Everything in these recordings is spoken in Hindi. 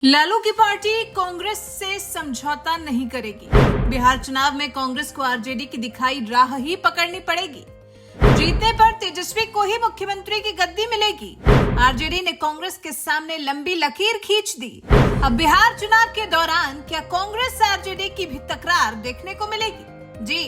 लालू की पार्टी कांग्रेस से समझौता नहीं करेगी। बिहार चुनाव में कांग्रेस को आरजेडी की दिखाई राह ही पकड़नी पड़ेगी। जीतने पर तेजस्वी को ही मुख्यमंत्री की गद्दी मिलेगी। आरजेडी ने कांग्रेस के सामने लंबी लकीर खींच दी। अब बिहार चुनाव के दौरान क्या कांग्रेस आरजेडी की भी तकरार देखने को मिलेगी? जी,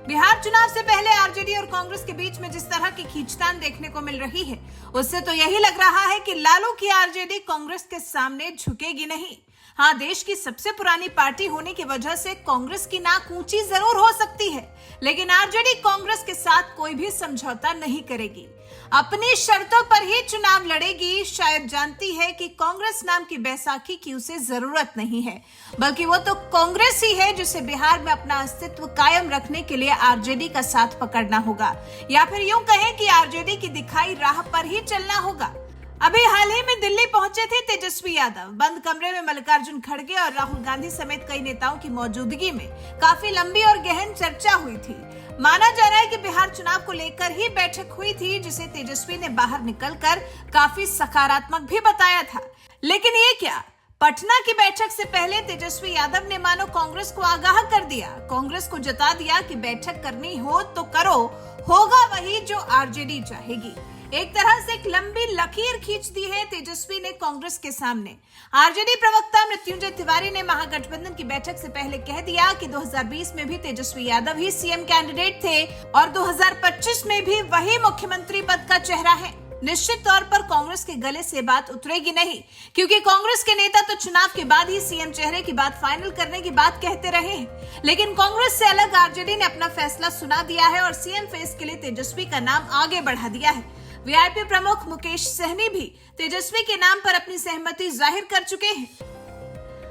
बिहार चुनाव से पहले आरजेडी और कांग्रेस के बीच में जिस तरह की खींचतान देखने को मिल रही है, उससे तो यही लग रहा है कि लालू की आरजेडी कांग्रेस के सामने झुकेगी नहीं। हाँ, देश की सबसे पुरानी पार्टी होने की वजह से कांग्रेस की नाक ऊंची जरूर हो सकती है, लेकिन आरजेडी कांग्रेस के साथ कोई भी समझौता नहीं करेगी। अपनी शर्तों पर ही चुनाव लड़ेगी। शायद जानती है कि कांग्रेस नाम की बैसाखी की उसे जरूरत नहीं है, बल्कि वो तो कांग्रेस ही है जिसे बिहार में अपना अस्तित्व कायम रखने के लिए आरजेडी का साथ पकड़ना होगा, या फिर यूं कहें कि आरजेडी की दिखाई राह पर ही चलना होगा। अभी हाल ही में दिल्ली पहुंचे थे तेजस्वी यादव। बंद कमरे में मल्लिकार्जुन खड़गे और राहुल गांधी समेत कई नेताओं की मौजूदगी में काफी लंबी और गहन चर्चा हुई थी। माना जा रहा है कि बिहार चुनाव को लेकर ही बैठक हुई थी, जिसे तेजस्वी ने बाहर निकलकर काफी सकारात्मक भी बताया था। लेकिन ये क्या, पटना की बैठक से पहले तेजस्वी यादव ने मानो कांग्रेस को आगाह कर दिया। कांग्रेस को जता दिया कि बैठक करनी हो तो करो, होगा वही जो आरजेडी चाहेगी। एक तरह से एक लंबी लकीर खींच दी है तेजस्वी ने कांग्रेस के सामने। आरजेडी प्रवक्ता मृत्युंजय तिवारी ने महागठबंधन की बैठक से पहले कह दिया कि 2020 में भी तेजस्वी यादव ही सीएम कैंडिडेट थे और 2025 में भी वही मुख्यमंत्री पद का चेहरा है। निश्चित तौर पर कांग्रेस के गले से बात उतरेगी नहीं, क्योंकि कांग्रेस के नेता तो चुनाव के बाद ही सीएम चेहरे की बात फाइनल करने की बात कहते रहे हैं। लेकिन कांग्रेस से अलग आरजेडी ने अपना फैसला सुना दिया है और सीएम फेस के लिए तेजस्वी का नाम आगे बढ़ा दिया है। वीआईपी प्रमुख मुकेश सहनी भी तेजस्वी के नाम पर अपनी सहमति जाहिर कर चुके हैं।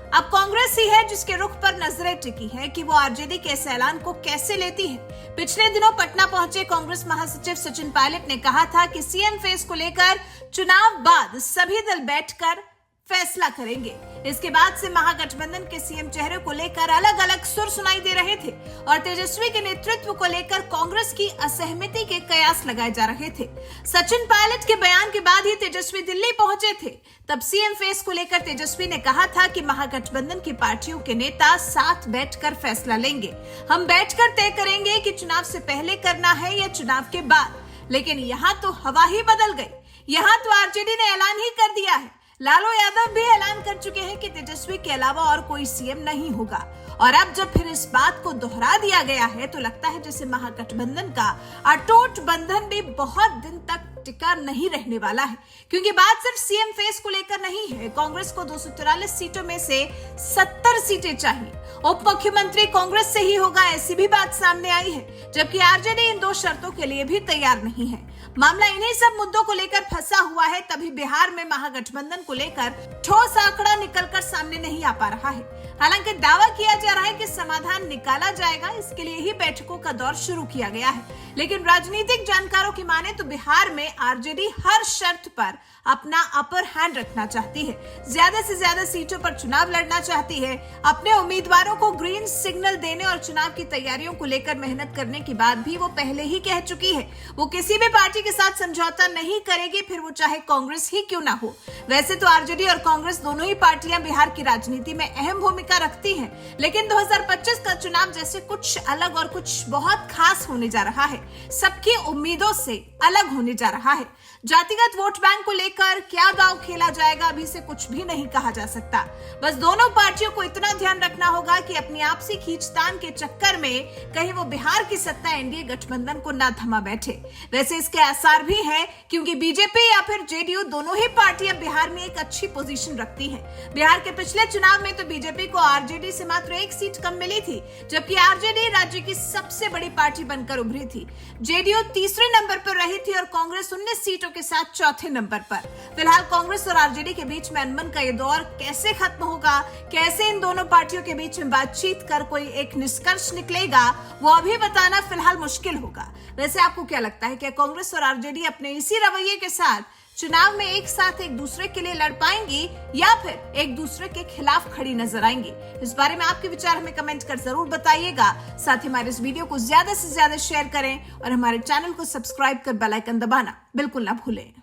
अब कांग्रेस ही है जिसके रुख पर नजरें टिकी है कि वो आरजेडी के इस ऐलान को कैसे लेती है। पिछले दिनों पटना पहुंचे कांग्रेस महासचिव सचिन पायलट ने कहा था कि सीएम फेस को लेकर चुनाव बाद सभी दल बैठकर फैसला करेंगे। इसके बाद से महागठबंधन के सीएम चेहरे को लेकर अलग अलग सुर सुनाई दे रहे थे और तेजस्वी के नेतृत्व को लेकर कांग्रेस की असहमति के कयास लगाए जा रहे थे। सचिन पायलट के बयान के बाद ही तेजस्वी दिल्ली पहुंचे थे। तब सीएम फेस को लेकर तेजस्वी ने कहा था कि महागठबंधन की पार्टियों के नेता साथ बैठकर फैसला लेंगे। हम बैठकर तय करेंगे कि चुनाव से पहले करना है या चुनाव के बाद। लेकिन यहाँ तो हवा ही बदल गई। यहाँ तो आरजेडी ने ऐलान ही कर दिया है। लालू यादव भी ऐलान कर चुके हैं कि तेजस्वी के अलावा और कोई सीएम नहीं होगा। और अब जब फिर इस बात को दोहरा दिया गया है तो लगता है जैसे महागठबंधन का अटूट बंधन भी बहुत दिन तक टिका नहीं रहने वाला है, क्योंकि बात सिर्फ सीएम फेस को लेकर नहीं है। कांग्रेस को 244 सीटों में से 70 सीटें चाहिए। उप मुख्यमंत्री कांग्रेस से ही होगा, ऐसी भी बात सामने आई है, जबकि आरजेडी इन दो शर्तों के लिए भी तैयार नहीं है। मामला इन्हीं सब मुद्दों को लेकर फंसा हुआ है। तभी बिहार में महागठबंधन को लेकर ठोस आंकड़ा निकलकर सामने नहीं आ पा रहा है। हालांकि दावा किया जा रहा है कि समाधान निकाला जाएगा, इसके लिए ही बैठकों का दौर शुरू किया गया है। लेकिन राजनीतिक जानकारों की माने तो बिहार में आरजेडी हर शर्त पर अपना अपर हैंड रखना चाहती है, ज्यादा से ज्यादा सीटों पर चुनाव लड़ना चाहती है, अपने उम्मीदवारों को ग्रीन सिग्नल देने और चुनाव की तैयारियों को लेकर मेहनत करने के बाद भी वो पहले ही कह चुकी है वो किसी भी पार्टी के साथ समझौता नहीं करेगी, फिर वो चाहे कांग्रेस ही क्यों ना हो। वैसे तो आरजेडी और कांग्रेस दोनों ही पार्टियां बिहार की राजनीति में अहम भूमिका रखती हैं, लेकिन 2025 का चुनाव जैसे कुछ अलग और कुछ बहुत खास होने जा रहा है, सबकी उम्मीदों से अलग होने जा रहा है। जातिगत वोट बैंक को लेकर क्या दांव खेला जाएगा अभी से कुछ भी नहीं कहा जा सकता। बस दोनों पार्टियों को इतना ध्यान रखना होगा कि अपनी आपसी खींचतान के चक्कर में कहीं वो बिहार की सत्ता एनडीए गठबंधन को ना थमा बैठे। वैसे इसके आसार भी हैं, क्योंकि बीजेपी या फिर जेडीयू दोनों ही पार्टियां बिहार में एक अच्छी पोजीशन रखती हैं। बिहार के पिछले चुनाव में तो बीजेपी को आरजेडी से मात्र 1 सीट कम मिली थी, जबकि आरजेडी राज्य की सबसे बड़ी पार्टी बनकर उभरी थी। जेडीयू तीसरे नंबर पर रही थी और कांग्रेस 19 सीटों के साथ चौथे नंबर पर। फिलहाल कांग्रेस और आरजेडी के बीच में अनबन का ये दौर कैसे खत्म होगा, कैसे इन दोनों पार्टियों के बीच में बातचीत कर कोई एक निष्कर्ष निकलेगा, वो अभी बताना फिलहाल मुश्किल होगा। वैसे आपको क्या लगता है, क्या कांग्रेस और आरजेडी अपने इसी रवैये के साथ चुनाव में एक साथ एक दूसरे के लिए लड़ पाएंगी या फिर एक दूसरे के खिलाफ खड़ी नजर आएंगी? इस बारे में आपके विचार हमें कमेंट कर जरूर बताइएगा। साथ ही हमारे इस वीडियो को ज्यादा से ज्यादा शेयर करें और हमारे चैनल को सब्सक्राइब कर बेल आइकन दबाना बिल्कुल ना भूलें।